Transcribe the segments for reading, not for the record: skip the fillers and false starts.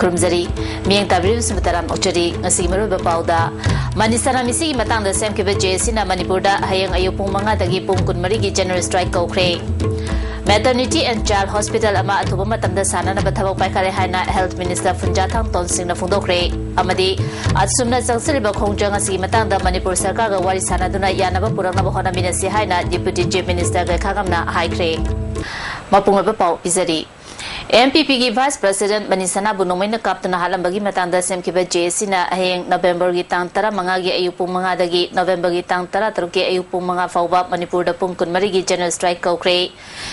Kurumzari, Miang Tabrius Mataram Ochari, Nasimaru Bapauda, Manisana Misi Matanga Sam Kibaje, Sina Manipurda, Hayang Ayupung Manga, the Gipung Kunmarigi General Strike Kokre. Maternity and Child Hospital Ama Atubumatam the Sana Batavo Pakare Hana Health Minister Funjatang Tonsing Fundokre, Amadi, Atsumna Sangsiriba Kongjang Matanga Manipur Sarkaga Warisana Duna Yanaba Purana Hona Minasi Haina, Deputy Chief Minister Kagamna Haikre. Mapunga Pau Izari. MPP Vice President Manisana Bunomina Captain Halambagi Matanda Semkiba Jesina Hayang November Gitantara Mangagi Ayupung Mangadagi November Gitantara Truke Ayupung Manga Fauba Manipur the Punkun Marigi General Strike Kokre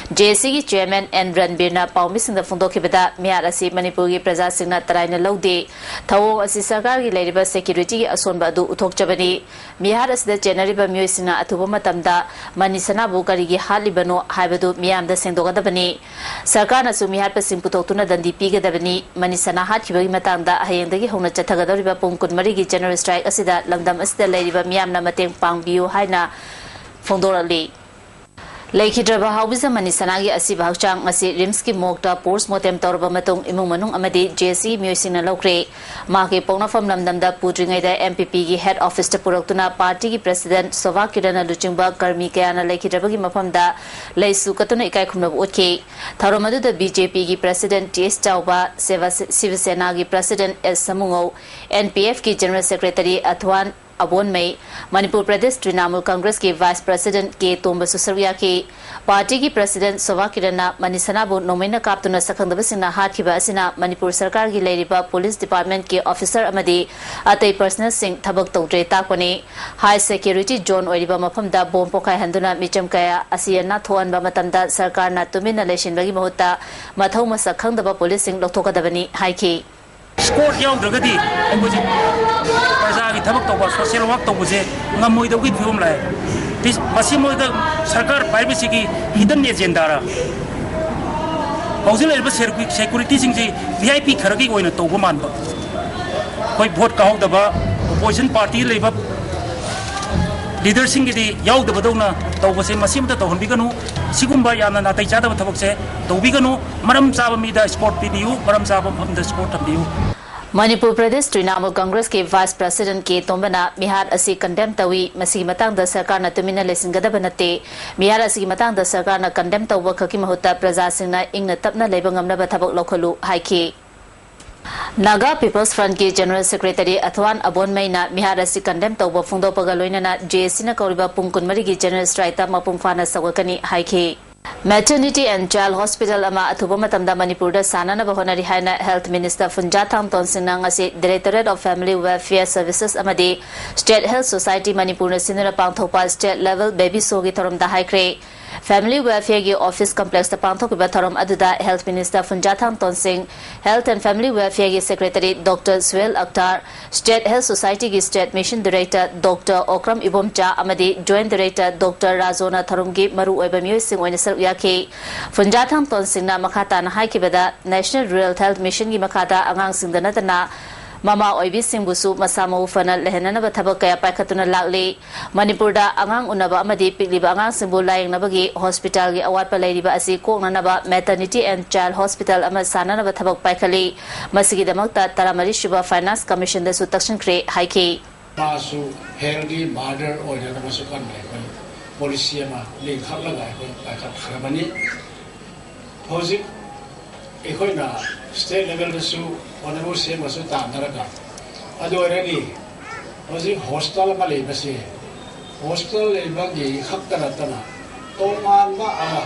JC Chairman and Ranbirna Paumis in the Fundokibeda Miarasi Manipuri Praza Sina Tarina Lode Tao Asisagari Labor Security Asonbadu Utok Jabani Miaras the General Musina Atubumatamda Manisana Bukarigi Halibano Habadu Miam the Sendogadabani Sarkana Sumihar Simputotuna than the Pigadabani, Manisana Hatchibi Matanda, Hayandagi Hona Chatagariba Punkun Marigi General Strike Asida, Lamdam Asta Lady Miamna Mateng Pang Bio Haina Fondora Lee. Lake Hidraba Haubiza Manisanagi Asiba Chang Asi Rimski Mokta, Pors Motem Torbamatong Imumanung Amadi, JC Musina Lokre, Maki Pona from Lamdamda Pudringa MPP Head Office to Purotuna Party President Sovakirana Luchimba Karmikana Lake Hidrabagi Mapamda, Lay Sukatuna Ikaikum Oke, Taromadu the BJP President T.S. Chauba, Sivasenagi President S. Samungo, NPF General Secretary Atwan Abon May, Manipur Pradesh Trinamool Congress के Vice President के तोम्बा सुसरिया के party की President Sovakirana Manisanabu नोमिना काप्तुना सकंदबसिना हाथीबा असिना मणिपुर सरकार की लेरिबा police department के officer अमदी अतै पर्सनल सिंह थबक तौद्रे ताकपने हाई सिक्योरिटी जोन ओरिबा मफमदा बोम पोखाय हंदुना मिचम कया असियना थोअनबा मतमदा सरकारना तुमिना लेशिनबगी महुत्ता मथौ मसक खंगदबा पुलिस सिंह लौथोकदबनी हाइकी स्कोर याउद्रगदी अमुजे प्रजागी थबक तौबा सोशल वर्क तौबुजे ngam फिल्म लाए दिस मसी मोइदा सरकार पाइबसी की हिडन एजेंडा रा हौजिल लेबा सिक्योरिटी सिंग जी वीआईपी खरगी ओइना तौबा मानबा कोई वोट काउदबा अपोजिशन पार्टी लेबा लीडर सिंग दी याउदबा दौना तौबसे मसीमता तौहनबिगनु सिगुम्बा याना नातै चादबा थबकसे तौबिगनु मरम चाबा मीदा स्पोर्ट पीबीयू मरम चाबा हमदा sport थबियू Manipur Pradesh Trinamool Congress के Vice President के तोंबना मिहार असी कंडेम तवी मसी मतंग सरकार न तुमिना लेसिंगदब नते मिहार असी मतंग सरकार न कंडेम तव खकी महुता प्रजा सिंगना इंगना तपना लेबा ngamnaba थबक लखलु हाइके Naga People's Front के General Secretary Atwan Abon Mayna मिहार असी कंडेम तव फुंदोपगा लोइना JC न कौरिबा पुंकुनमरी की General Strike ता मपुंफाना सवकनी हाइके Maternity and Child Hospital ama athuba matamda Manipur da sanana bahonari haina Health Minister Funjatang Tonsing ngasi Directorate of Family Welfare Services amadi State Health Society Manipur na sinura pangthopa state level baby sogi thorom da haikre Family Welfare ge office complex da pangthokiba thorom aduda Health Minister Funjatang Tonsing Health and Family Welfare ge Secretary Dr. Swell Akhtar State Health Society ge State Mission Director Dr. Okram Ibomcha amadi Joint Director Dr. Razona Tharum ge maru oiba myoy sing oina yake Funjatham Tonsingna Makata na haikibada National Rural Health Mission gi makata angang singdana tana Mama oibi singbusu masamo fana lehenana bathabak kaya paikhatuna lakle Manipur da angang unaba amadi pikliba angang singbu laying nabagi hospital gi awatpa leiriba asi koknanaba Maternity and Child Hospital ama sanana bathabak paikhali masigi damakta taramari shuba Finance Commission da su takshin kre haike masu healthy mother oina namasu kan policy ama link khap lagai ko paikhat kharabani hoji ekoina state level da su onabu se masu tamdaraga adu rani hoji hostel ma le base hostel le bagi khap taratana to ma ama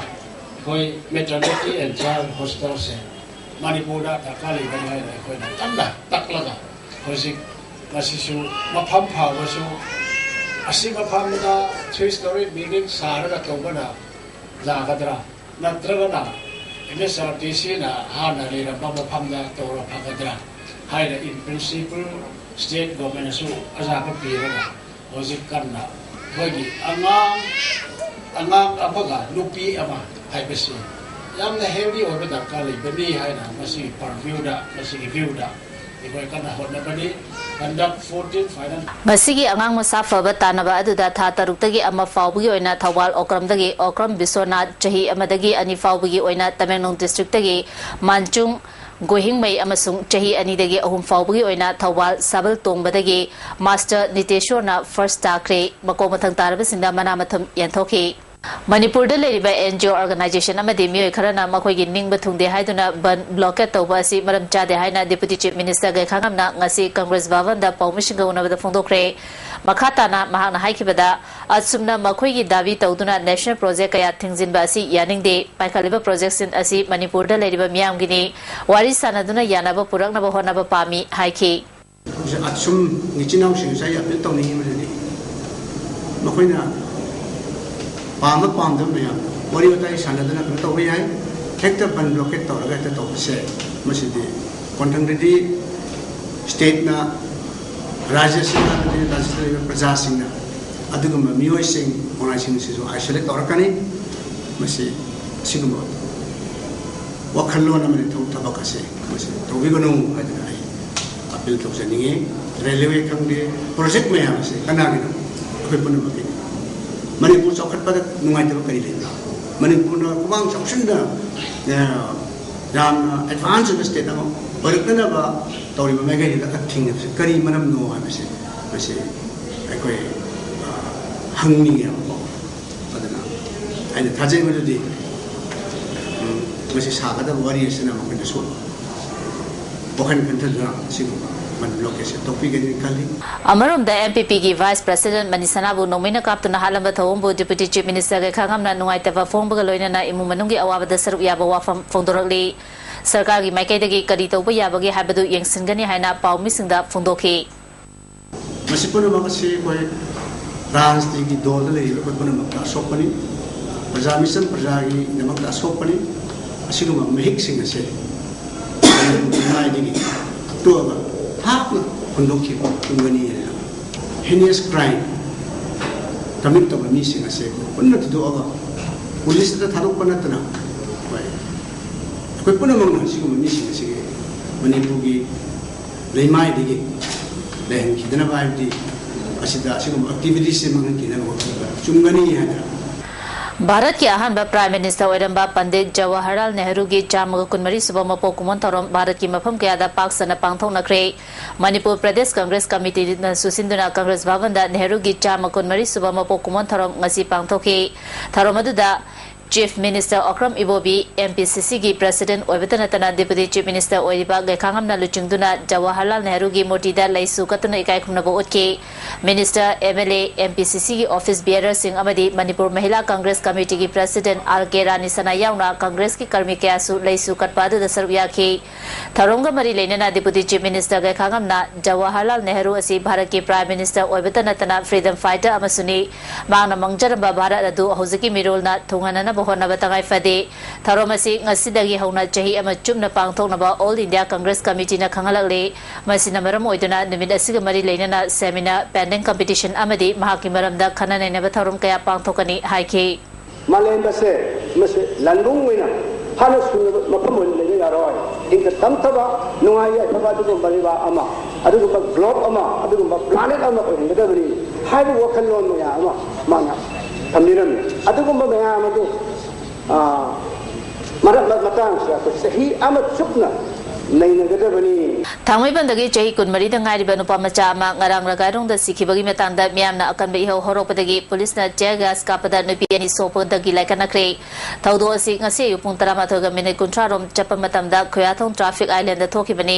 koi maternity and child hostel se Manipur da takali bangai ekoina tanda taklaga hoji masisu mafam phawasu Asima Pamada 3-story building Saraga Tobana Lagadra Natragana MSRTC na Hana Lira Baba Pamda Tora Pagadra Hida in principle state government su Azaka Pirana Ozikana Hogi Angang Abaga Lupi Ama Hibasi Yam the heavy over the Kali Bani Hida Masi Parviuda Masi Viuda Masigi angang masafaba tanaba aduda tha taruktagi ama fawbugi oina Thawal Okramdagi Okram Biswanath chahi amadagi ani fawbugi oina Tamenglong district tagi Manchung गोहिंग मई अमसुंग चही अनिदगी अहुम फाउबगी ओइना थौबाल साबल तोंगबदगी master नितेश्वरना फर्स्ट ताखरे मको मथंग तारबसिंदा मना मथम यंथोखी मणिपुर एनजीओ ऑर्गेनाइजेशन मियोय खरना मखोगी निंग थुंगदे हाइदुना बन ब्लॉकेट तौबा असि मरम चादे हाइना डिप्यूटी चीफ मिनिस्टर गैखांगमना ngasi कांग्रेस भवन दा पौमिशिंग उनबदा फोंदोखरे मखाताना महाना हाइखिबदा असुमना मखोगी दावी तौदुना नेशनल प्रोजेक्ट कया थिंगजिनबा असि यानिंगदे पाइखालिबा प्रोजेक्ट सिन असि मणिपुर दा लेरिबा मियामगिनी वारी सानादुना यानाबा पुरकनबा होनबा पामी हाइखि असुम निचिनाव सिंसाय अपील तौनिंग मदि मखोइना पाम दम या वरी बताई सानदना कनो तौबे है हेक्टर बन ब्लॉकेट तौरगा त तौबसे मसिदि कॉन्टेंटरी स्टेट ना राज्य सिंह राजस्थान प्रजा सिंह अदुगम मियोय सिंह ऑर्गेनाइजेशन से आइसोलेट तौरकनी मसि सिगम वखल्लोन अमने थबकसे मसि तौबिगनु हादना है अपील तौजनिगे रेलवे खंगे प्रोजेक्ट में हमसे कनागिनो अखोय मके मणिपुर चौखटपद नुंगाइतब करी लेबा मणिपुर कुमांग चौसनदा यामना एडवांस स्टेट अमा ओरकनबा तौरिबा मेगैनि दा थिंग करी मनम नो हाबसे मसे अखोय हंगनी अमा अदना आइना थाजे मदुदि मसे सागदा वारी सना मकन सो बखन खंथदा सिगुमा अमरोंदा एमपीपी की वाइस प्रेसिडेंट मनीसनाबु नोमिना काप्तुना हालंबा थौंबु डिप्यूटी चीफ मिनिस्टर के खांगमना नुंगाइतबा फोंबगा लोइनना इमु मनुंगी अवाबदा सरुक याबा वाफम फोंदोरकली सरकार की माइकैदगी करी तौबा याबगे हाबदु यंगसिनगनी हाइना पाउमिसिंगदा फोंदोखि मसिपुन मगसे कोइ राजनीति की दोल लेइबा कोइ पुनमका सोपनी प्रजा मिशन प्रजा की नमकदा सोपनी असिगुमा महिक सिंग से नाइदिगी तोबा थापना खुंदोखि खुंगनी हेनियस क्राइम कमिट तब मीसिंग असे पुनः थदोगा पुलिस दा थादोकपा नतना कोइ पुनमंग सिगुम मीसिंग असे मणिपुर की लेमाय दिगे लेहन खिदना बाइदि असिदा सिगुम एक्टिविटी से मंगन किना चुंगनी है भारत के अहम प्राइम मिनिस्टर ओरंबा पंडित जवाहरलाल नेहरू की चामग कुनमरी सुबह मपो कुमन थौरम भारत की मफम कयादा पाक सना पांथोनख्रे मणिपुर प्रदेश कांग्रेस कमिटी सुसिंदुना कांग्रेस भवन दा नेहरू की चामग कुनमरी सुबह मपो कुमन थौरम ngasi पांथोखे थौरम अदुदा chief minister Okram Ibobi MPCC की प्रेसिडेंट ओइबतनतना डिप्यूटी चीफ मिनिस्टर ओइबा गैखांगमना लुचिंगदुना जवाहरलाल नेहरू की मोटीदा लैसु कतुना इकाई खुमनबो उतके मिनिस्टर एमएलए एमपीसीसी की ऑफिस बियरर सिंह अमदी मणिपुर महिला कांग्रेस कमेटी की प्रेसिडेंट आरके रानी सना याउना कांग्रेस की कर्मी कयासु लैसु कटपादु द सरु याखी थरोंगा मरी लेनना डिप्यूटी चीफ मिनिस्टर गैखांगमना जवाहरलाल नेहरू असि भारत की प्राइम मिनिस्टर ओइबतनतना फ्रीडम फाइटर अमसुनी मांगना मंगजरबा भारत अदु हौजकी मिरोलना थुंगनना होनबा तंगाई फदे थरोमसी ngasi हौना चही अमा Chumna पांगथोकनबा all India Congress committee ना खंगलकले मसिना मरम ओइदुना निमिट असिग मरी लेनना सेमिनार पेंडिंग कंपटीशन अमदी महाकी मरमदा खननैनबा थरोम कया पांगथोकनी हाइखे मालेंबसे मसे लंदुंग वेना हानो सुन मफम ओइन लेने यारोय इंक तमथबा नुंगाय थबा दुगो बरिबा अमा अदुगो ग्लोब अमा अदुगो प्लैनेट अमा ओइन लेदबरी हाइबो वखलोन या अमा माना थमिरम अदुगो मया अमदु सही थांगमैबंदगी चही कुनमरी दंगारिबा नुपा मचा अमा ngarang ragairong सिखिबगी मेतांदा मियामना अकनबा इहौ हरोपदगी पुलिसना टियर गैस कापदा नुपी अनि सोपदगी लाइकनख्रे थौदो असि ngasi युपुंग 13 मिनिट 30 रोम चप्पा मतमदा खोयाथों ट्रैफिक आइलैंड थोखिबनी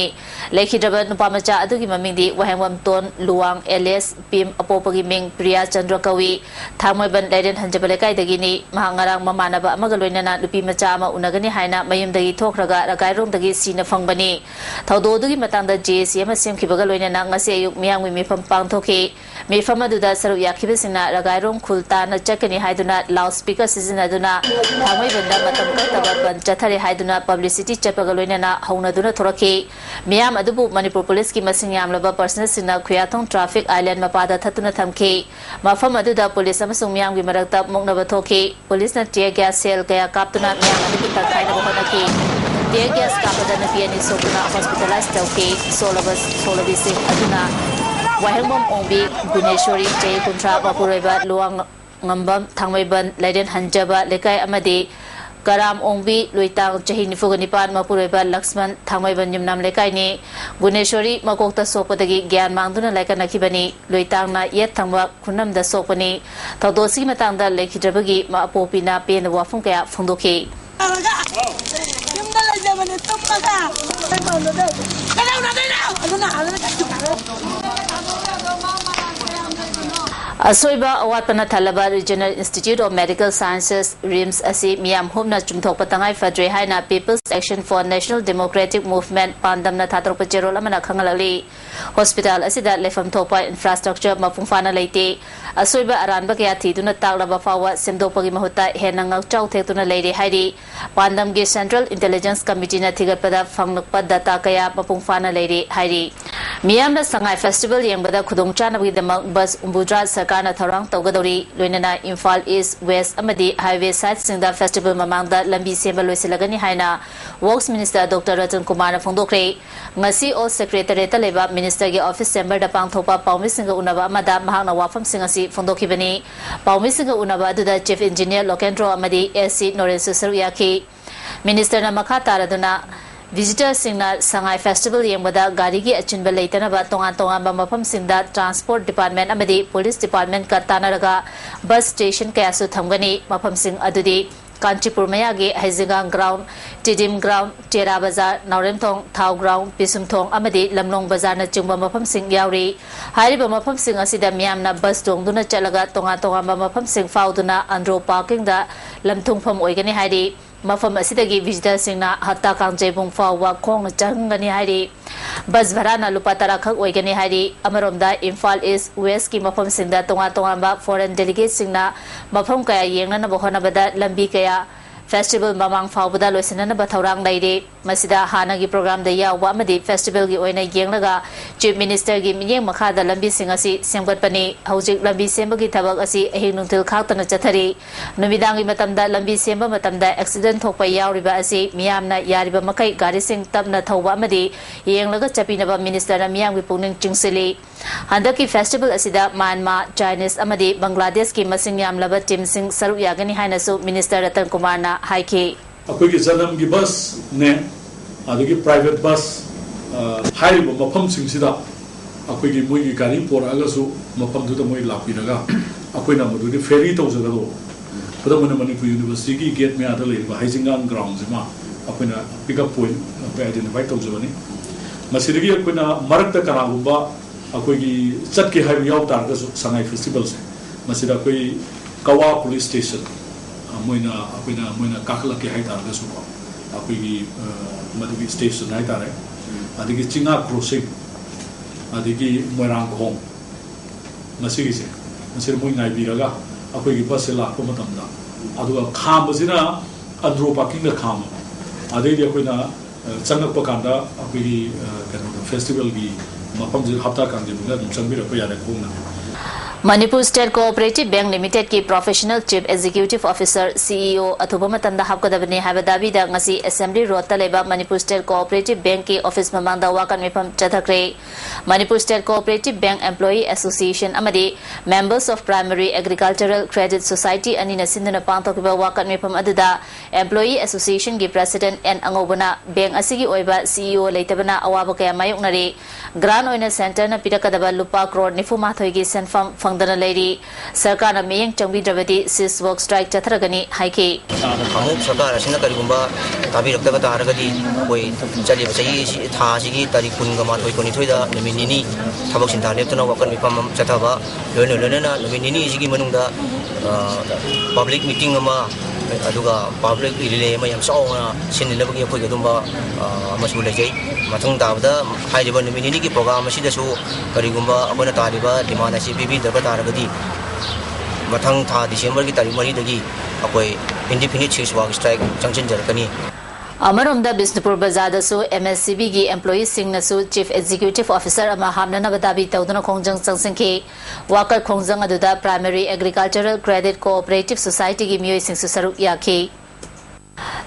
लेखिद्रबा नुपा मचा अदुगी ममिंगदी वहेंवम टोन लुवांग एलएस पिम अपोपगी मिंग प्रिया चंद्र कवि थांगमैबन लेरेन हंजबले काइदगिनी महांगरांग ममानबा अमगा लोइनना नुपी मचा अमा उनगनी हाइना मयुमदगी थोखरगा रगाइरोंदगी सीना फंगबनी थौदोदुगी मतंदा जेसी अमा सेमखिबगा लोइनना ngasi ayuk miyangwi mifam pangthoki mifam aduda saru yakibasina ragairong khulta na chakani haiduna loudspeaker sizinaduna thamai banda matam kataba ban chathari haiduna publicity chapaga loinana haunaduna thoraki miyam adubu manipur police ki masing yamlaba personal sina khuyathong traffic island mapada thatuna thamki mafam aduda police amasung miyamgi marakta moknaba thoki police na tear gas cell kaya kaptuna miyam adubu takhaina bohanaki tear gas kapada na piani sokuna hospitalized tauki solabis aduna wahengmom ongbi guneshwari jay kuntra mapureba luang ngambam thangmaiban laiden hanjaba lekai amadi Karam Ongbi, Luitang Chahi Nifuganipan, Mapureba, Laxman, Tangmaiban Yumnam Lekaini, Guneshori, Makota Sopatagi, Gyan Manduna Lekanakibani, Luitang na Yet Tangwa, Kunam the Sopani, Taudosi Matanda, Leki Drabagi, Mapopina, Pay and the Wafunka, Fundoki. Asoiba Awatpana Talaba Regional Institute of Medical Sciences RIMS asi Miyam Humna Chumthokpa Tangai Fadre Haina People's Action for National Democratic Movement Pandamna Thatrokpa Cherol Amana Khangalali Hospital asida lefam thopa infrastructure mapungfana leite asoiba aranba kya thiduna taglaba fawa semdopagi mahuta henanga chau thekuna leire hairi Pandam ge Central Intelligence Committee na thigatpada fangnukpa data kaya mapungfana leire hairi Miyamna Sangai Festival yengbada khudongchana gi damak bus umbudra sarkarna tharang tawgadori loinana Imphal East West amadi highway side singda festival mamangda lambi sema loisilagani haina Works Minister Dr. Ratan Kumar na phongdokre ngasi all secretary ta leba Minister ge office chamber da pangthopa Paumi Singa unaba amada mahakna wafam singasi phongdokibani Paumi Singa unaba aduda Chief Engineer Lokendro amadi SC Norensu Saruyaki Minister na makha taraduna Visitors Singna Sangai Festival Yemada Garigi Achinba Laitanaba Tongan Tongan Mapam Singda Transport Department Amadi Police Department Katanaraga Bus Station Kayasu Thamgani Mapam Sing Adudi Kanchipur Mayagi Haizingang Ground Tidim Ground Tera Bazar Nauremthong Thau Ground Pisumthong Amadi Lamlong Bazar na Chungba Mapam Sing Yauri Hariba Mapam Sing asida Miyamna Bus Dongduna Chalaga Tongan Tongan Mapam Sing Fauduna Andro Parking da Lamthungpham Oigani Hairi Mafam asidagi visitor singna hatta kangjebung fawa khong changani hairi bus bharana lupa tara khak oigani hairi amaromda Imphal East West ki mafam singda tonga tonga ba foreign delegates singna mafam kaya yengna na bohona bada lambi kaya festival mamang fawbada loisana na bathaurang laire masida hanagi program da yawa amadi festival gi oina yenglaga chief minister gi miyeng makha da lambi singasi semgatpani hojik lambi sembagi thabak asi ahing nungthil khaktana chathari numidangi matamda lambi semba matamda accident thokpa yawriba asi miyamna yariba makai gari sing tabna thawba amadi yenglaga chapinaba minister na miyang gi pungning chingsili handaki festival asida Myanmar Chinese amadi Bangladesh ki masing yamlaba team sing saru yagani haina su minister Ratan Kumar na haiki akogi zanam gi bus ne adigi private bus haibo mafam sing sida akogi moigi gari por agasu mafam du da moi lapinaga akoina madu ferry to jagado padamana Manipur University gi gate me ada le Haizingang ground jama akoina pick up point identify to jabani masidigi akoina marakta karagumba akogi chatki haibo yaw tar ga Sangai festival se masida koi Kawa police station moina moina kakla ke haitar ga su akogi madigi station haitare adigi chinga crossing adigi moirang khong masigi se masir moi ngai biraga akogi bus la ko matamda aduga kham basina andro parking da kham adigi akoina changak pakanda akogi festival gi mapam ji hafta kan ji bunga chambira ko yare khongna Manipur State Cooperative Bank Limited ki Professional Chief Executive Officer CEO Athuba Matanda Hapkadabani Habadabi da ngasi Assembly Road Taleba Manipur State Cooperative Bank ki Office Mamangda Wakan Mipam Chathakre Manipur State Cooperative Bank Employee Association Amadi Members of Primary Agricultural Credit Society Anina Sindana Pangtokiba Wakan Mipam Aduda Employee Association ki President N Angobana Bank Asigi Oiba CEO Leitabana Awaba Kaya Mayuknari Grand Oina Center na Pitakadaba Lupa Crore Nifumathoy ki Senfam Fangdana Lady Sarkar na Miyang Changbi Dravati Sis Work Strike Chatragani Haiki Amuk Sarkar Asina Karigumba Tabi Raktaba Taragadi Boy Chali Sayi Thasigi Tarikun Gama Toy Konitoida Naminini Tabak Sinta Neptuna Wakan Mipam Chataba Lona Naminini Sigi Manunda Public Meeting Ama aduga public relay mayam sauna sinilabagi akhoi gadumba masul lejai mathung tabda haiba numini ki program asida su karigumba abana taliba dimana CPB darba taragadi mathang tha December ki tarikh 3 dagi akhoi indefinite cease work strike changchin jarkani Amaromda Bisnupur Bazada su MSCB gi employee singna su Chief Executive Officer ama hamna badabi tawduna khongjang changsingki wakar khongjang aduda Primary Agricultural Credit Cooperative Society gi miyoi sing su saruk yakhi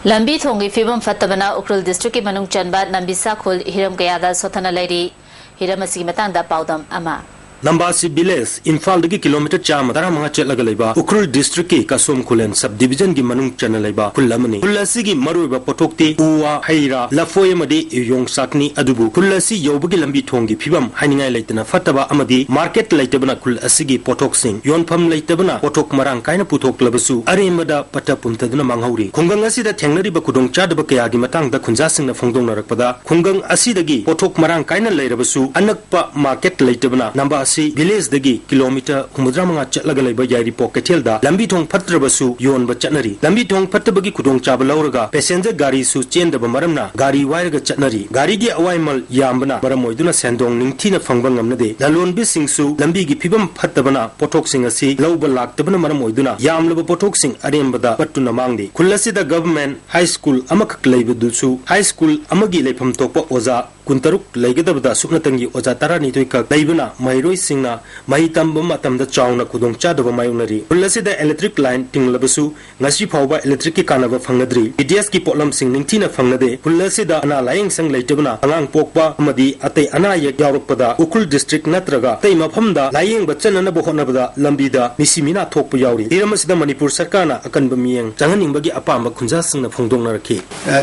Lambi thongi fibam fatabana Ukrul District ki manung chanba Nambisa khul hiram kayada sothana lairi hiram asigi matangda paudam ama Nambasi Village, Infal dagi kilometer chama tara mga chetlaga leba, Ukrul district ki Kasum Kulen subdivision gi manung channel leba, Kulamani. Kulasi gi maruba potokti, Uwa, Haira, Lafoye madi yong sakni adubu. Kulasi yobugi lambi tongi pibam, haningai laitana fataba amadi, market laitabana kulasi gi potok sing, yonpam laitabana potok marang kaina putok labasu, arimada patapumtadana manghauri. Kungang asida tengnari ba kudong chadaba kaya gi matang da kunjasing na fongdong narakpada, Kungang asidagi potok marang kaina lairabasu, anakpa market laitabana, namba village dagi kilometer humudra manga chatlaga laiba yairi poketel da lambi thong phatrabasu yon ba chatnari lambi thong phattabagi kudong chaba lauraga passenger gari su chen da maramna gari wairaga chatnari gari gi awaimal yambana maramoiduna sendong ningthina phangba ngamnade lalon bi singsu lambi gi phibam phattabana pothok sing asi lauba laktabana maramoiduna yamlaba pothok sing arembada pattuna mangdi kullasi da government high school amakak laibadusu high school amagi laifam tokpa oza kuntaruk laigadabda suknatangi oza tarani toika laibana mairoi singna mai tamba matamda chauna kudong chadaba mayunari ulasida electric line tinglabasu ngasi phawba electric ki kanaba phangadri BDS ki potlam sing ningthina phangnade ulasida ana laying sang leitabna angang pokba amadi atei ana yak yaurukpada ukul district natraga tei maphamda laying bachanana bohonabada lambida misimina thokpa yauri iramasida manipur sarkarna akanba miyeng changaningbagi apamba khunja singna phongdongna rakhi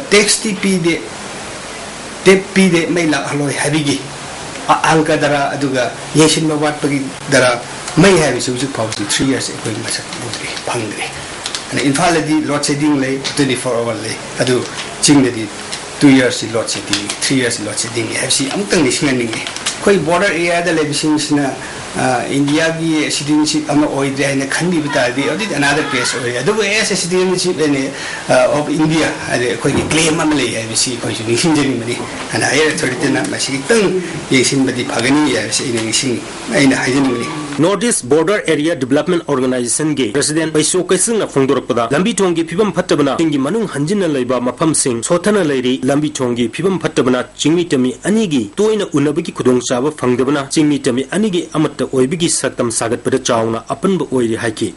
tax TP de TP de mai la haloi habigi angka dara aduga yeshin mawat pagi dara mai habi sujuk pausi 3 years ekoi masak budri phangre and in faladi lot shedding lay 24 hour lay adu chingdi 2 years lot shedding 3 years lot shedding fc amtang nisingani koi border area da lebising sina India gi citizenship ama oidre haina khanbi bitadi odi another case oi adu as citizenship of India ade koi claim am lay abc koi nisingani mani ana higher authority na masi tang yesin badi phagani abc ina nising aina haijani Northeast Border Area Development Organization ge President Paiso Kaising na phongdorpada lambi thonggi phibam phattabana tingi manung hanjinna leiba mafam sing sothana leiri lambi thonggi phibam phattabana chingmi tami anigi toina unabagi khudong chaba phangdabana chingmi tami anigi amatta oibigi saktam sagat pada chauna apanba oiri haiki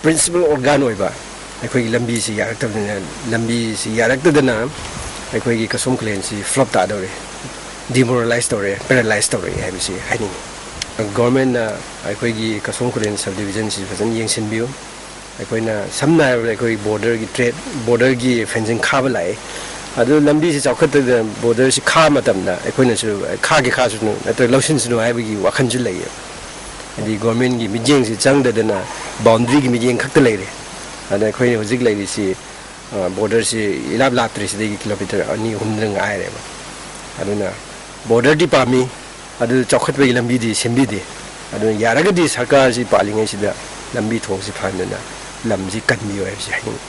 principal organ oiba akhoi lambi si yaraktabna lambi si yaraktadana akhoi Kasum Kulen si flop ta dore demoralized dore paralyzed dore habisi hani government akhoi Kasum Kulen subdivision si fajan yengsin biu akhoi na samna akhoi border gi trade border gi fencing khaba lai adu lambi si chawkhat da border si kha matamna akhoi na su kha gi kha su no ato lausin su no haibagi wakhan ju lai adi government gi mijeng si changda dana boundary gi mijeng khakta lai re ada akhoi ne hojik lai si border si ilab latri si de kilometer ani humdang ai re aduna border di pami adu chawkhat bagi lambi di sembi di adu yaraga di sarkar si palingai sida lambi thong si phanna lamji kanmi oi si hain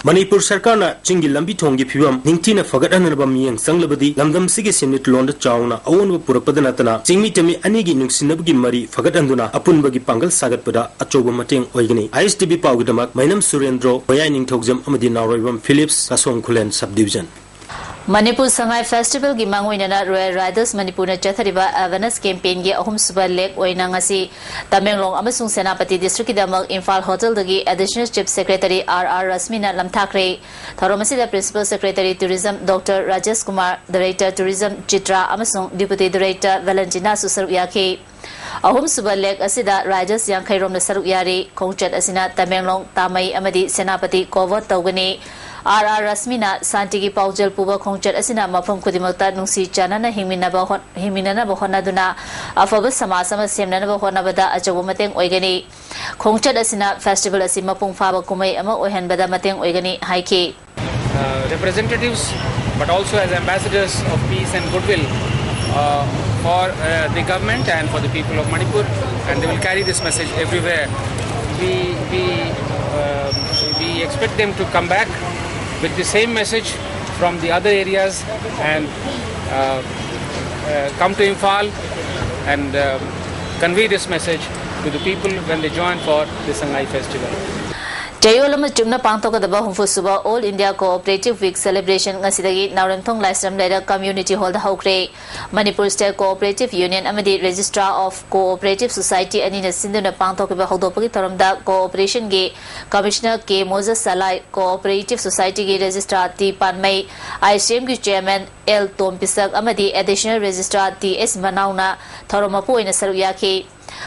Manipur Sarkarna chingi lambi thonggi phibam ningthina fagadanaba miyang sanglabadi lamdam sige senit londa chauna awonba purapadana tana chingmi tami anigi nungsinabgi mari fagadanduna apunbagi pangal sagatpada achoba mateng oigani ISTV pawgidamak mainam Surendro Bayai Ningthogjam amadi Naroibam Philips Kasum Kulen subdivision Manipur Sangai Festival gi mangoinana Royal Riders Manipur na chathariba awareness campaign gi ahum suba lek oina ngasi Tamenglong amasung Senapati district damak Infal Hotel dagi additional chief secretary RR Rasmina lamthakre tharomasi da principal secretary tourism Dr Rajesh Kumar director tourism Chitra amasung deputy director Valentina Susaru yake ahum suba lek asida Riders yang khairom na saruk yari khongchat asina Tamenglong Tamai amadi Senapati cover tawgani RR Rasmina Santigi Paujal Puba Khongchat asina mafam kudimakta nungsi chanana himinana bahonaduna afaba samasama semnana bahonabada achabu mateng oigani Khongchat asina festival asi mapung faba kumai ama ohenbada mateng oigani haiki representatives but also as ambassadors of peace and goodwill for the government and for the people of Manipur, and they will carry this message everywhere. We expect them to come back with the same message from the other areas and come to Imphal and convey this message to the people when they join for the Sangai festival. Jayolama Chumna Pangtokadaba Humfusuba All India Cooperative Week celebration Ngasidagi Nauremthong Laisram Leda Community Hall the Hokre Manipur State Cooperative Union Amadi Registrar of Cooperative Society Anina Sinduna Pangtokaba Hodopagi Taramda Cooperation Ge Commissioner K Moses Salai Cooperative Society Ge Registrar T Panmay ICM Ge Chairman L Tompisak Amadi Additional Registrar T S Manauna Thoromapu in Saruyaki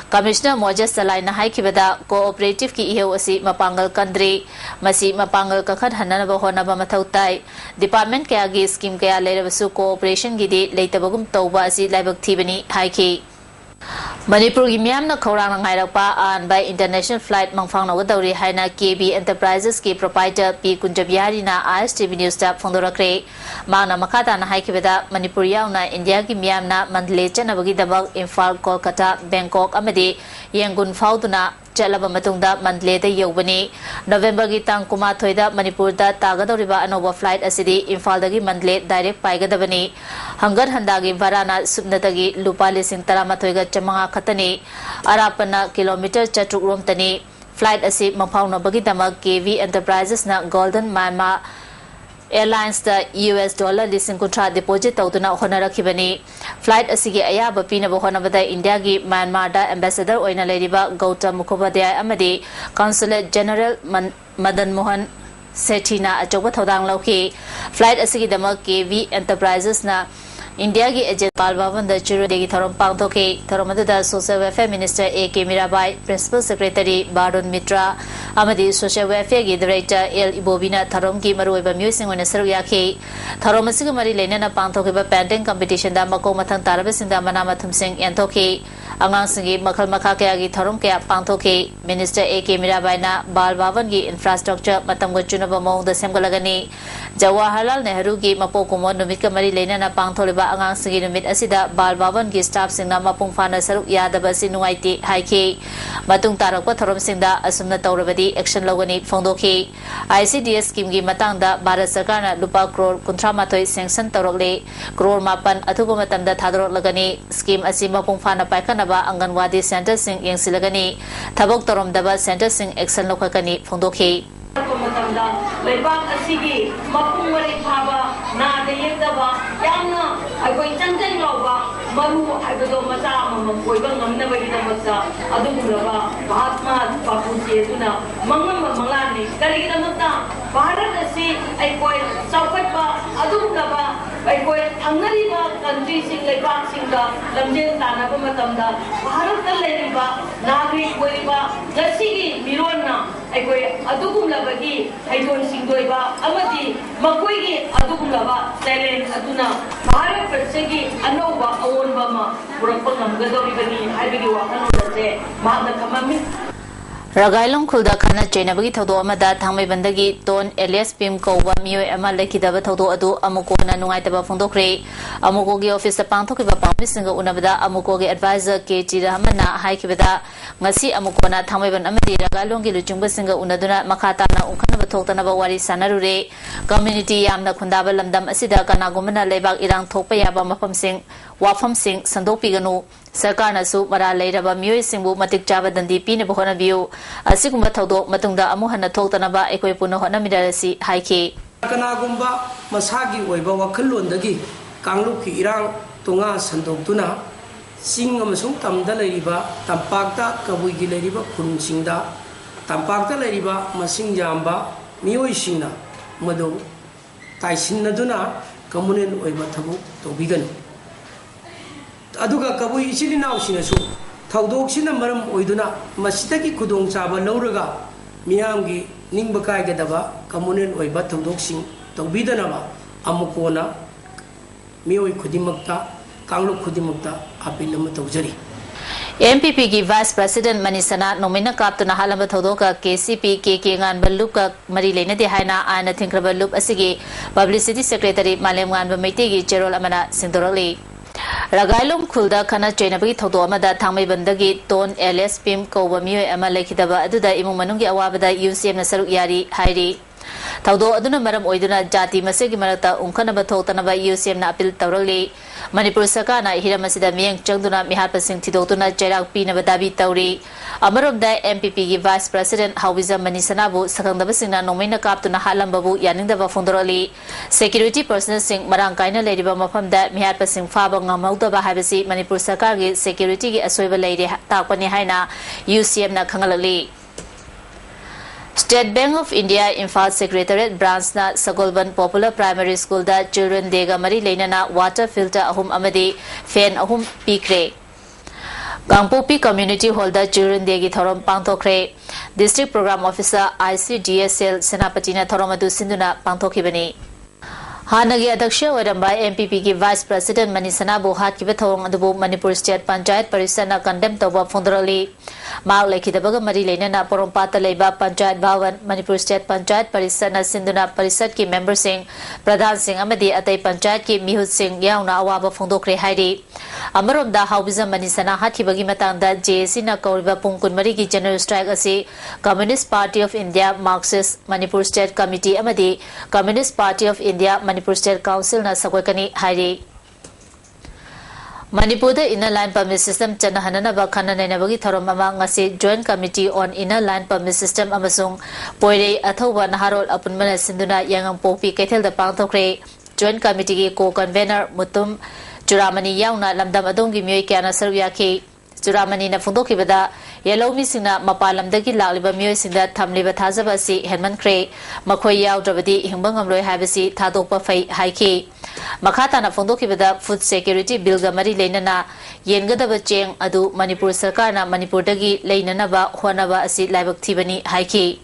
Commissioner Moses Salai na haikibada cooperative ki ihew asi mapangal kandri masi mapangal kakhat hanana hona ba mathautai department kaya gi scheme kaya lerabasu cooperation gi di leitabagum tawba asi laibak thibani haiki Manipur gi miyamna khorang ngairakpa an by international flight mangphang na wadawri haina KB Enterprises ki proprietor P Kunjabyari na ISTV News tab phongdorakre mana makata na haikibada Manipur yauna India gi miyamna mandle chanabagi dabak Imphal Kolkata Bangkok amadi Yangon fauduna Chalaba Matunda Mandle the Yobani, November Gitang Kumathoida, Manipur da Tagadoriba Anova flight asidi, Infaldagi Mandle, direct Paigadavani, Hangar Handagi Varana, Subnatagi, Lupali Sintaramatoiga Chamanga Katani, Arapana kilometer Chatruk Romtani, flight asib Mapauna Bagitama, KV Enterprises na Golden Mama. Airlines the US dollar listing contract deposit tautuna honarakibani flight asigi ayaba pinaba honabada India gi Myanmar da ambassador oina leriba Gautam Mukhopadhyay amadi consulate general Madan Mohan Sethi-na achoba thodang lauki flight asigi dama KV Enterprises na India ki agent Palvavan the Churu degi thorom pangthoke thoromadu da social welfare minister AK Mirabai principal secretary Barun Mitra amadi social welfare gi director L Ibobina thorom ki maruiba musing on saruyaki thorom asig mari lenana pangthoke ba painting competition da mako mathang taraba sinda manama thumsing yantoke angang singi makhal makha kaya gi thorom kaya pangthoke minister AK Mirabai na Balvavan gi infrastructure matam go chunaba mong da semgalagani Jawaharlal Nehru gi mapokumo numit ka mari lenana pangtholiba angang singi numit asida Balvavan gi staff singna mapung fana saruk yadaba sinuaiti haiki matung tarakwa thorom singda asumna tawrabadi action logani phongdoki ICDS scheme gi matangda Bharat Sarkar na lupa crore 38 sanction tawrokle crore mapan athuba matamda thadrok lagani scheme asi mapung fana paikanaba Anganwadi center sing yengsilagani thabok torom daba center sing action lokakani phongdoki Leibak asigi mapung wari phaba na de yedaba yamna agoi chanjang lawa maru aibado macha mamam koiba ngamna bagi namasa aduguraba Mahatma Bapu jeduna mangam manglani kari namata Bharat asi aikoi saukatba aduguraba aikoi thangariba country sing leibak singda lamjel tanaba matamda Bharat da leiba nagrik koiba gasigi mironna aikoi adugurabagi aidon singdoiba amadi makoigi adugulaba talent aduna Bharat Parsegi anoba awonba ma purakpa ngamgadoribani haibigi wakanodase mahna kamami Ragailong Kulda Kana Jainabagi Todo Amada Tangmay Bandagi Ton Elias Pim Kowa Mio Emma Lekidaba Todo Adu Amuko na Nungaitaba Fundokre Amuko gi office the Pangtokiba Pamisinga Unabada Amuko gi advisor K Ramana Haikibada Ngasi Amuko na Tangmay Ban Amadi Ragalong gi Luchungba Singa Unaduna Makata na Unkanaba Toktanaba Wari Sanarure Community Yamna Kundaba Lamdam Asida Kanagumana Lebak Irang Tokpa Yaba Mapam Sing Wafam Sing Sandopiganu Sarkar na su mara leiraba miyoi singbu matik chaba dandi pine bohona biu asigumba thawdok matungda amu hanna thoktanaba ekoi puno hona midarasi haiki kanagumba masagi oiba wakhallondagi kanglup ki irang tunga sandoktuna sing amasung tamda leiriba tampakta kabuigi leiriba khunchingda tampakta leiriba masing jamba miyoi singna madu taisinaduna kamunen oiba thabu tobiganu aduga kabui ichili naw sinasu thawdok sina maram oiduna masitagi kudong chaba lawraga miyamgi ningba kaigedaba kamunen oiba thawdok sing tawbidanaba amukona miyoi khudimakta kanglo khudimakta apil ama tawjari MPP की vice president मनीषना नोमिना काप्तना हालंबा थौदोका KCP KK ngan balup ka mari leina de haina aina thinkraba lup asigi publicity secretary malem ngan ba meite gi cherol amana sindorali Ragailong Kulda Kana Jainabagi Todo Amada Tangmay Bandagi Ton LS Pim Kowa Mio Ama Lekidaba Aduda Imung Manungi Awabada UCM na Saruk Yari Hairi Thaudo aduna maram oiduna jati masigi marata ungkhanaba thoktanaba UCM na appeal tawrali Manipur Sarkar na hiramasida miyang changduna miharpasing thidotuna chairak pinaba dabi tawri Amarobda MPP gi Vice President Haubiza Manisanabu sakangdabasingna nomaina kaptuna halambabu yaningdaba fondorali security personnel sing marang kaina leiriba mafamda miharpasing faba ngamawdaba habasi Manipur Sarkar gi security gi asoiba leiri takpani haina UCM na khangalali State Bank of India Imphal Secretariat Branch na Sagolban Popular Primary School da Children Day ga mari leinana water filter ahum amadi fan ahum pikre Gangpopi Community Hall da Children Day gi thorom pangthokre District Program Officer ICDSL Senapati na thorom adu sinduna pangthokibani Hanagi Adaksha Wadamba MPP ki Vice President Manisanabu hat ki bethong adubu Manipur State Panchayat Parishad na condemn toba fondorali Mak lekhidabaga mari leinana porompata leiba Panchayat Bhavan Manipur State Panchayat Parishad na sinduna Parishad ki member sing Pradhan Singh amadi atai Panchayat ki Mihut Singh yauna awaba fondokre hairi Amaromda Haubiza Manisana hathibagi matangda JAC na kauriba pungkun mari ki general strike asi Communist Party of India Marxist Manipur State Committee amadi Communist Party of India Manipur State Council na sakwakani hairi Manipur the Inner Line Permit System chana hananaba khananainabagi thorom ama ngasi Joint Committee on Inner Line Permit System amasung poire athoba naharol apunmana sinduna yangang popi kaithel da pangthokre Joint Committee ki co-convener Mutum Churamani yauna lamdam adongi miyoi kyana sarwyaki Churamani na fondokibada Yellow Singna Mapalamdagi Laliba Mio Sinda Tamliba Tazabasi Henman Makoy Yao Dravadi Himbangamloy Habisi Tadopa Fai Haiki Makata na Fondokibada Food Security Bilga Mari Lenana Yengadaba Cheng Adu Manipur Sarkar na Manipur Dagi Lenanaba Huanaba Asi Labak Tibani Haiki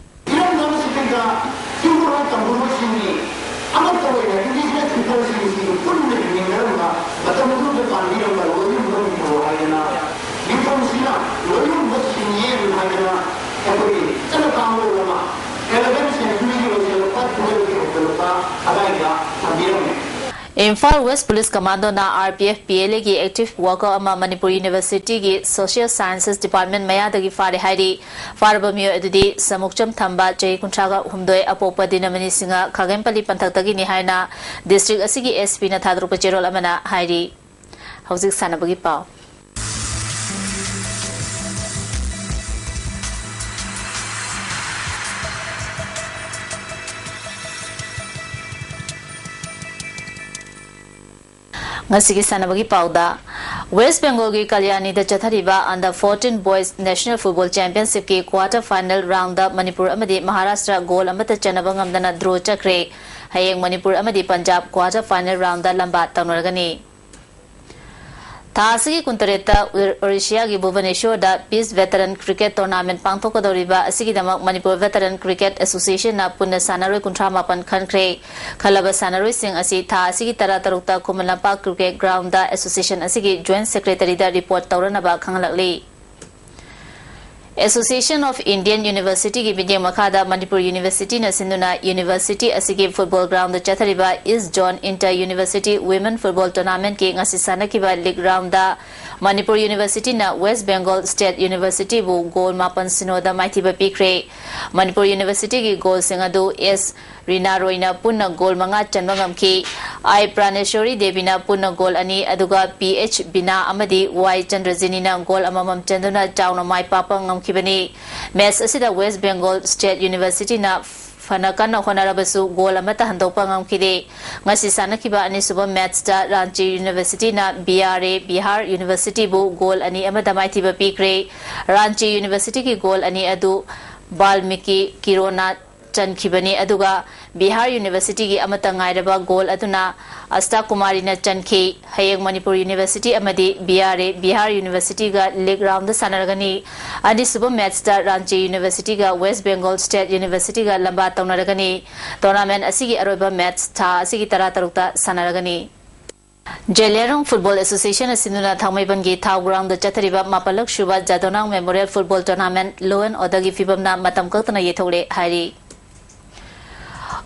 Imphal West Police Commando na RPF PLA ki active worker ama Manipur University ki Social Sciences Department maya dagi fare hairi farba mio edudi samukcham thamba chei kuntraga humdoi apopa dinamani singa khagempali panthak dagi ni haina district asigi SP na thadrupa cherol amana hairi hauzik sanabagi pau Ngasigi sanabagi pauda West Bengal ki Kalyani da chathariba under 14 Boys National Football Championship ki quarter final round da Manipur amadi Maharashtra goal amata chanaba ngamdana draw chakre hayeng Manipur amadi Punjab quarter final round da lamba tanwargani Thasigi kuntareta Orissa ki Bhubaneswar da Peace Veteran Cricket Tournament pangthokadoriba asigi damak Manipur Veteran Cricket Association na punna sanaroi kuntramapan khankre khalaba sanaroi sing asi tha asigi taratarukta Kumalapa Cricket Ground da Association asigi Joint Secretary da report tawranaba khanglakli Association of Indian University ki bidya makhada Manipur University na sinduna University asigi football ground da chathariba East Zone Inter University Women Football Tournament ki ngasi sanakiba league round da Manipur University na West Bengal State University bu goal mapan sinoda maithiba pikre Manipur University ki goal singadu S Rina Roina punna goal manga chanba ngamki I Praneshwari Devina punna goal ani aduga PH Bina amadi Y Chandrajini na goal amamam chanduna chawna mai papa ngamkibani match asida West Bengal State University na Fanakana Honarabasu goal amata handopa ngamkide ngasi sanakiba ani suba match da Ranchi University na Bihar University bu goal ani amada maithiba pikre Ranchi University ki goal ani adu Balmiki Kirona Chankibani aduga Bihar University ki amata ngairaba goal aduna Asta Kumari na Chanki hayeng Manipur University amadi Bihar University ga league round da sanaragani adi suba match da Ranchi University ga West Bengal State University ga lamba tawnaragani tournament asigi aroiba match tha asigi taratarukta sanaragani Jelerong Football Association asinuna thangmaiban gi thau ground da chathariba mapalak shuba Jadonang Memorial Football Tournament law and order gi fibamna matam kaktana yethole hairi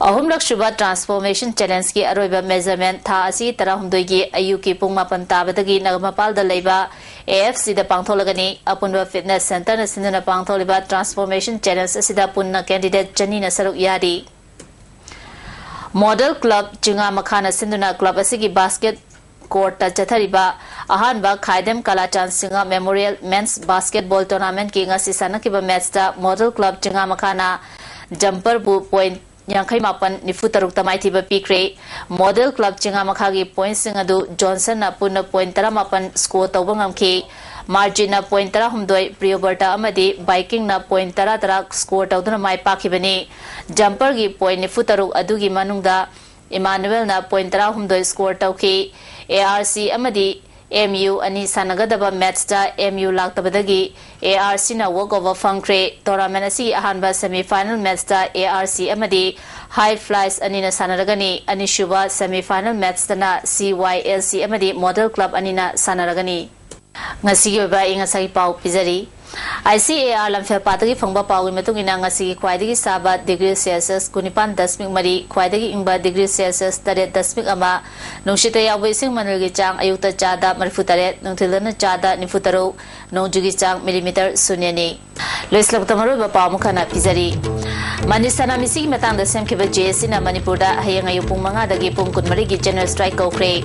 Ahumrak Shuba Transformation Challenge ki aroiba measurement tha asi tarahumdoi gi ayuki pungma pantabadagi nagmapal da leiba AFC da pangtholagani apunwa fitness center na sinduna pangtholiba Transformation Challenge asida punna candidate Janina Saruk Yadi Model Club Jinga Makana Sinduna Club Asigi Basket Court Chatariba Ahanba Kaidem Kalachan Singa Memorial Men's Basketball Tournament King Asisana Kiba Matchta Model Club Jinga Makana Jumper Bu Point Yankai Mapan Nifutaruk Tamaitiba Pikre Model Club Jinga Makagi Point Singadu Johnson Napuna Point Taramapan Score Tobangam K Margin na point tara humdoi Prioberta amadi biking na point tara score tauduna mai pakibani jumper gi point nifutaru adugi manungda Emmanuel na point tara humdoi score tauki ARC amadi MU ani sanagadaba match da MU laktabadagi ARC na walk over funkre tournament asi ahanba semi final match da ARC amadi High Flies ani na sanaragani ani shuba semi final match da na CYLC amadi Model Club ani na sanaragani ngasi ba inga sai pau pizari ICAR lamfel patagi phangba pau gi metung ina ngasi khwaidagi saba degree Celsius kunipan 10.3 khwaidagi ingba degree Celsius 8.1 ama nungshita yawe sing manurgi chang ayukta chada marfutare nungthilana chada nifutaro nongjugi chang millimeter sunyani loislak tamaru ba pau mukhana pizari Manisana misi metang da sem keba JC na Manipurda hayang ayupung mga dagi pung kunmari gi general strike kokre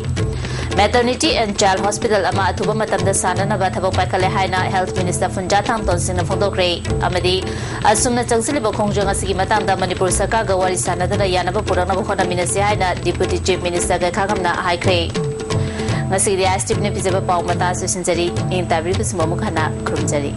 Maternity and Child Hospital ama atuba matamda sana na bathabok paikale haina Health Minister Funjathang Tonsing na phongdokre amadi asumna changsiliba khongjang asigi matangda Manipur Sarkar ga wari sana dana yanaba purana bokhona minase haina Deputy Chief Minister ga khagamna haikre ngasi ri ISTV ne pizaba pau mata susinjari in tabri bismo mukhana krumjari